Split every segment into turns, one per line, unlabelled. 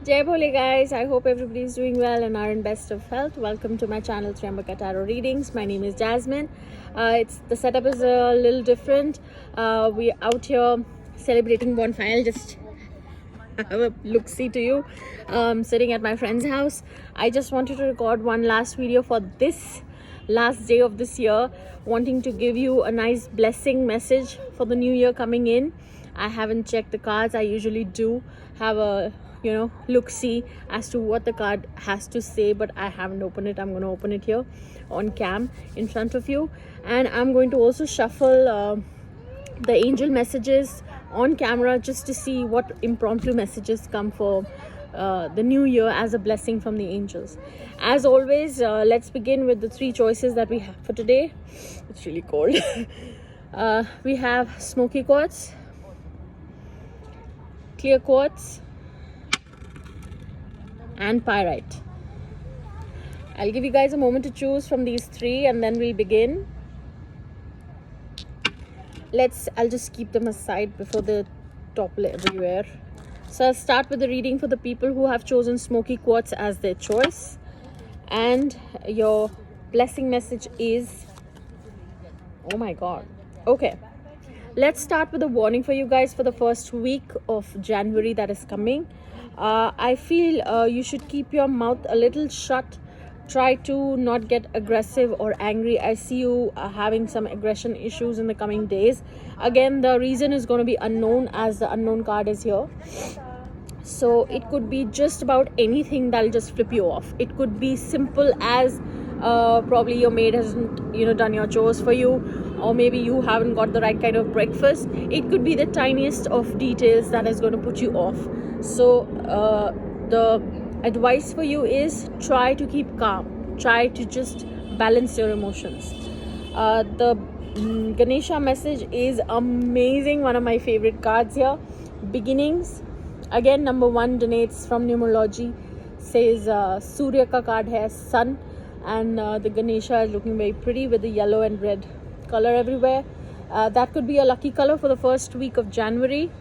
Jai Bhole guys, I hope everybody is doing well and are in best of health. Welcome to my channel Triambaka Tarot Readings. My name is Jasmine. The setup is a little different. We're out here celebrating bonfire. I'll just have a look-see to you. Sitting at my friend's house. I just wanted to record one last video for this last day of this year, wanting to give you a nice blessing message for the new year coming in. I haven't checked the cards. I usually do have a look-see as to what the card has to say, but I haven't opened it. I'm going to open it here on cam in front of you, and I'm going to also shuffle the angel messages on camera just to see what impromptu messages come for the new year as a blessing from the angels. As always, let's begin with the three choices that we have for today. It's really cold. We have smoky quartz, clear quartz, and pyrite. I'll give you guys a moment to choose from these three and then we'll begin. I'll just keep them aside before they topple everywhere. So I'll start with the reading for the people who have chosen smoky quartz as their choice, and your blessing message is, oh my god. Okay, let's start with a warning for you guys for the first week of January that is coming. I feel you should keep your mouth a little shut. Try to not get aggressive or angry. I see you having some aggression issues in the coming days. Again, the reason is going to be unknown, as the unknown card is here. So it could be just about anything that'll just flip you off. It could be simple as probably your maid hasn't done your chores for you, or maybe you haven't got the right kind of breakfast. It could be the tiniest of details that is going to put you off. So the advice for you is try to keep calm. Try to just balance your emotions. The Ganesha message is amazing. One of my favorite cards here. Beginnings. Again, number one donates from numerology. Says Surya ka card hai, sun. And the Ganesha is looking very pretty with the yellow and red color everywhere. That could be a lucky color for the first week of January.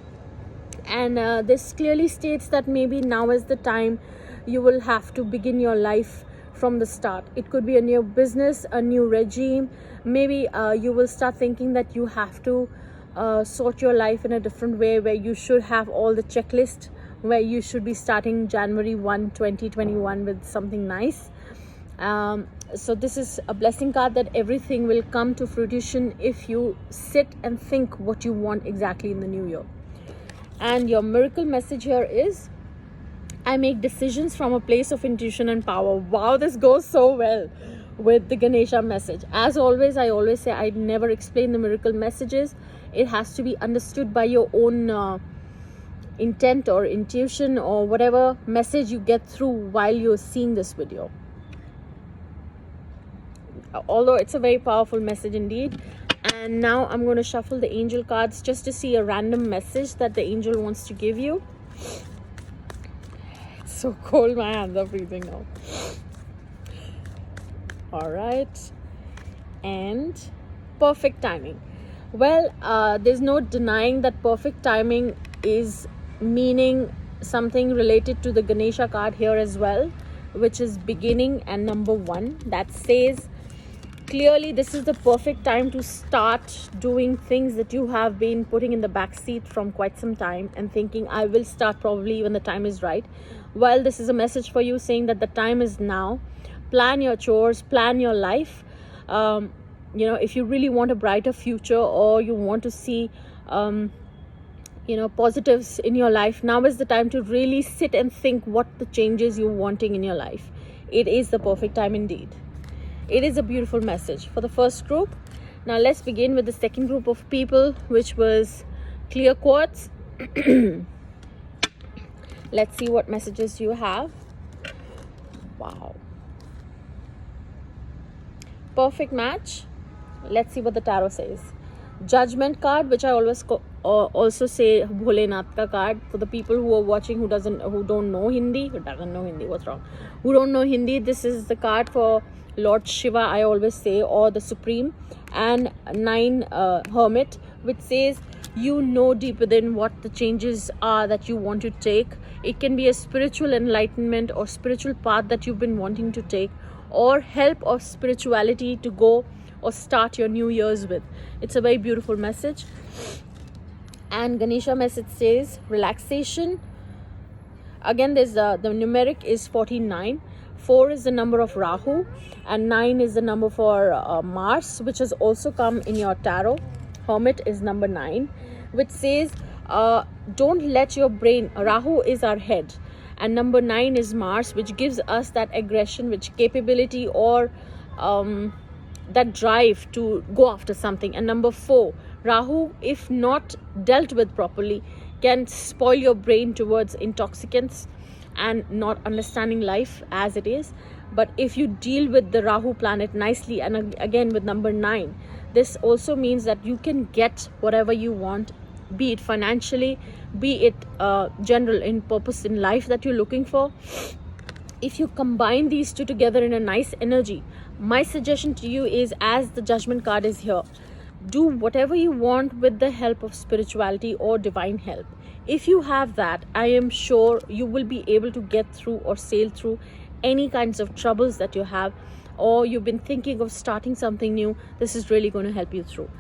And this clearly states that maybe now is the time you will have to begin your life from the start. It could be a new business, a new regime. Maybe you will start thinking that you have to sort your life in a different way, where you should have all the checklist, where you should be starting January 1, 2021 with something nice. So this is a blessing card that everything will come to fruition if you sit and think what you want exactly in the new year. And your miracle message here is, I make decisions from a place of intuition and power. Wow, this goes so well with the Ganesha message. As always, I always say I never explain the miracle messages. It has to be understood by your own intent or intuition, or whatever message you get through while you're seeing this video. Although it's a very powerful message indeed. And now I'm going to shuffle the angel cards just to see a random message that the angel wants to give you. It's so cold, my hands are freezing now. All right. And perfect timing. Well, there's no denying that perfect timing is meaning something related to the Ganesha card here as well, which is beginning and number one. That says clearly this is the perfect time to start doing things that you have been putting in the back seat from quite some time and thinking, I will start probably when the time is right. Well, this is a message for you saying that the time is now. Plan your chores, plan your life. If you really want a brighter future, or you want to see positives in your life, now is the time to really sit and think what the changes you're wanting in your life. It is the perfect time indeed. It is a beautiful message for the first group. Now let's begin with the second group of people, which was clear quartz. Let's see what messages you have. Wow. Perfect match. Let's see what the tarot says. Judgment card, which I always also say Bholenath ka card. For the people who are watching who don't know Hindi, who don't know Hindi, this is the card for Lord Shiva, I always say, or the Supreme. And 9 Hermit, which says you know deep within what the changes are that you want to take. It can be a spiritual enlightenment or spiritual path that you've been wanting to take, or help of spirituality to go or start your new year's with. It's a very beautiful message. And Ganesha message says relaxation. Again, there's the numeric is 49. 4 is the number of Rahu, and 9 is the number for Mars, which has also come in your tarot. Hermit is number 9, which says don't let your brain, Rahu is our head, and number 9 is Mars, which gives us that aggression, which capability, or that drive to go after something. And number 4, Rahu, if not dealt with properly, can spoil your brain towards intoxicants and not understanding life as it is. But if you deal with the Rahu planet nicely, and again with number 9, this also means that you can get whatever you want, be it financially, be it general in purpose in life that you're looking for. If you combine these two together in a nice energy, my suggestion to you is, as the Judgment card is here, do whatever you want with the help of spirituality or divine help. If you have that, I am sure you will be able to get through or sail through any kinds of troubles that you have, or you've been thinking of starting something new. This is really going to help you through.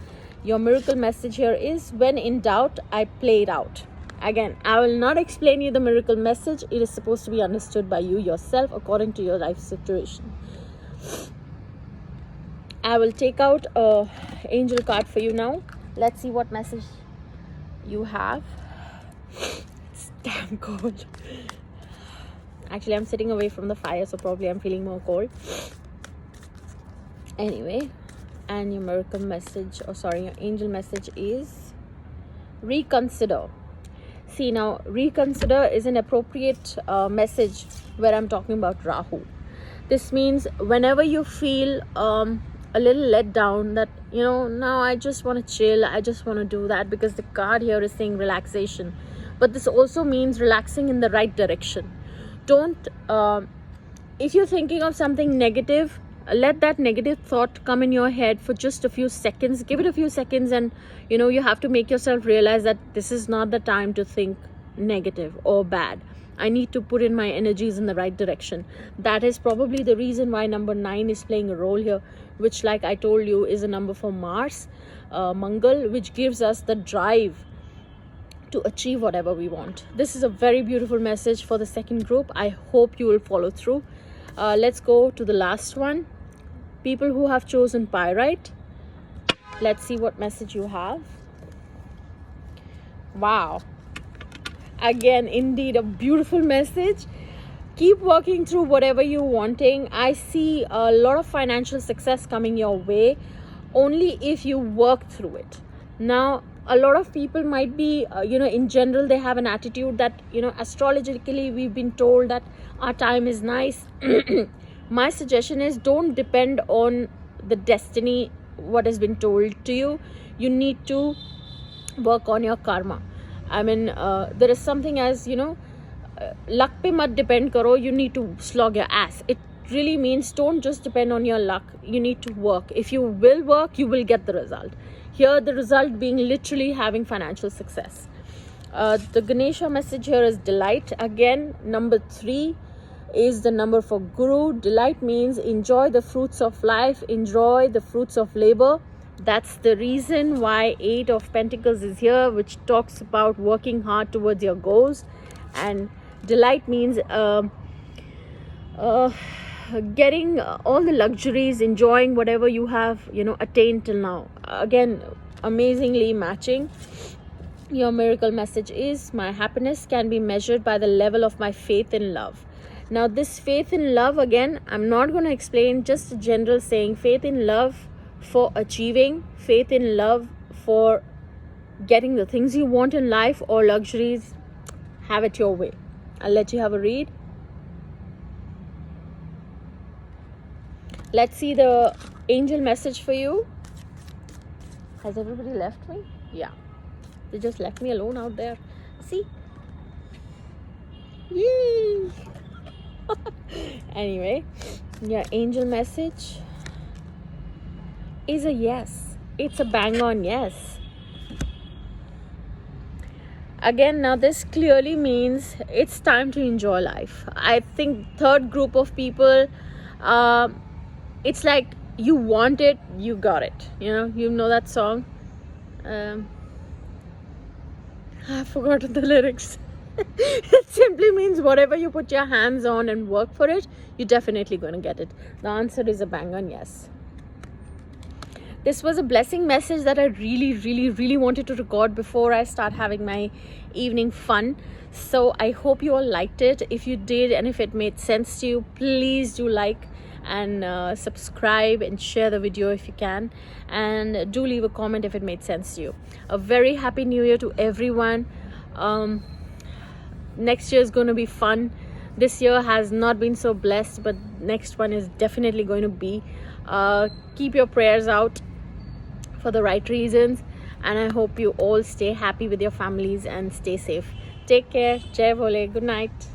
Your miracle message here is, when in doubt, I play it out. Again, I will not explain you the miracle message. It is supposed to be understood by you yourself according to your life situation. I will take out a angel card for you now. Let's see what message you have. It's damn cold. Actually, I'm sitting away from the fire, so probably I'm feeling more cold. Anyway, and your miracle message, your angel message is reconsider. See, now reconsider is an appropriate message where I'm talking about Rahu. This means whenever you feel a little let down, that now I just want to chill, I just want to do that, because the card here is saying relaxation, but this also means relaxing in the right direction. Don't if you're thinking of something negative, let that negative thought come in your head for just a few seconds. Give it a few seconds, and you have to make yourself realize that this is not the time to think negative or bad. I need to put in my energies in the right direction. That is probably the reason why number 9 is playing a role here, which, like I told you, is a number for Mars, Mangal, which gives us the drive to achieve whatever we want. This is a very beautiful message for the second group. I hope you will follow through. Let's go to the last one. People who have chosen Pyrite. Let's see what message you have. Wow. Again, indeed, a beautiful message. Keep working through whatever you're wanting. I see a lot of financial success coming your way, only if you work through it. Now, a lot of people might be, in general, they have an attitude that, astrologically, we've been told that our time is nice. My suggestion is, don't depend on the destiny, what has been told to you. You need to work on your karma. I mean, there is something as, luck pe mat depend karo, you need to slog your ass. It really means don't just depend on your luck. You need to work. If you will work, you will get the result. Here, the result being literally having financial success. The Ganesha message here is delight. Again, number 3 is the number for Guru. Delight means enjoy the fruits of life, enjoy the fruits of labor. That's the reason why 8 of Pentacles is here, which talks about working hard towards your goals. And delight means getting all the luxuries, enjoying whatever you have, attained till now. Again, amazingly matching. Your miracle message is, my happiness can be measured by the level of my faith in love. Now, this faith in love, again, I'm not going to explain, just a general saying, faith in love for achieving, faith in love for getting the things you want in life or luxuries. Have it your way. I'll let you have a read. Let's see the angel message for you. Has everybody left me? Yeah. They just left me alone out there. See? Yay! Anyway, your angel message is a yes. It's a bang on yes. Again, now this clearly means it's time to enjoy life. I think third group of people, it's like you want it, you got it. You know that song. I forgot the lyrics. It simply means whatever you put your hands on and work for it, you're definitely going to get it. The answer is a bang on yes. This was a blessing message that I really wanted to record before I start having my evening fun. So I hope you all liked it. If you did, and if it made sense to you, please do like and subscribe and share the video if you can, and do leave a comment if it made sense to you. A very happy new year to everyone. Next year is going to be fun. This year has not been so blessed, but next one is definitely going to be. Keep your prayers out for the right reasons, and I hope you all stay happy with your families and stay safe. Take care. Jai Bhole. Good night.